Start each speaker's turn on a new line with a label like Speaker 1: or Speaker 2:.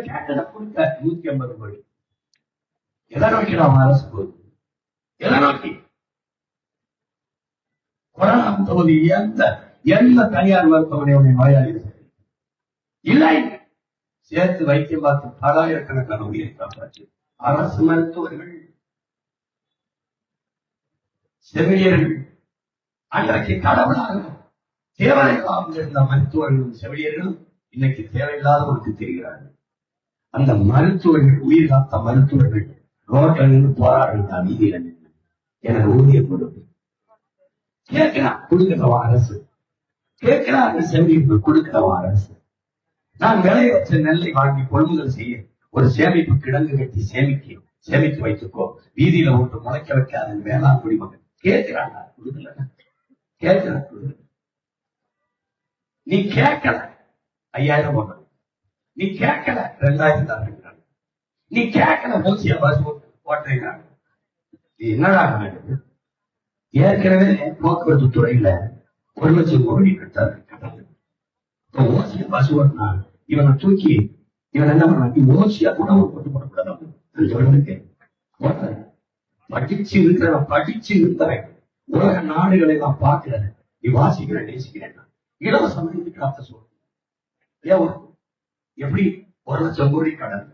Speaker 1: கேட்டதை கொடுத்த 150 கோடி எதை நோக்கி நாம் அரசு போகுது? எதை நோக்கி? கொரோனா தொகுதி எந்த தனியார் மருத்துவமனையுடைய நோயாளி இல்லை, சேர்த்து வைத்தியம் பார்த்து பலாயிரக்கணக்கான உயிரை காப்பாற்று அரசு மருத்துவர்கள், செவிலியர்கள், அன்றைக்கு கடவுளாக தேவையில்லாமல் இருந்த மருத்துவர்களும் செவிலியர்களும் இன்னைக்கு தேவையில்லாதவருக்கு தெரிகிறார்கள். அந்த மருத்துவர்கள், உயிர் காத்த மருத்துவர்கள் ரோட்டில் நின்று போராடுகிற வீதியில நின்று எனக்கு ஊதியம் கொடுப்பு கேட்கிறான், கொடுக்கிறவா அரசு. கேட்கிறார்கள் செவிலியர்கள், கொடுக்கிறவா அரசு. நான் விளைய வச்ச நெல்லை வாங்கி கொள்முதல் செய்ய ஒரு சேமிப்பு கிடங்கு கட்டி சேமித்து வைத்துக்கோ, வீதியில விட்டு முளைக்க வைக்க அதன் வேளாண் குடிமகன் கேட்கிறாங்க, கொடுக்கல. கேட்கிறான், கொடுக்கல. நீ கேட்கல 5000 போடுறாங்க, நீ கேட்கல 2000 தான் இருக்கிறாங்க, நீ கேட்கல மூச்சியா பஸ் ஓட்டுறாங்க. என்னடா நடக்குது? ஏற்கனவே போக்குவரத்து துறையில 1 லட்சம் கோடி கட்டாரு. ஓசியா பஸ் ஓட்டினா இவனை தூக்கி இவன் என்ன பண்ண, ஓசியா கூட போட்டு போடக்கூடாது சொல்றதுக்கு. படிச்சு இருக்கிறேன், உலக நாடுகளை நான் பார்க்கிறேன், நீ வாசிக்கிறேன், நேசிக்கிறேன், இலவசம் காத்த சொல்றேன். எப்படி 1 லட்சம் கோடி கடன்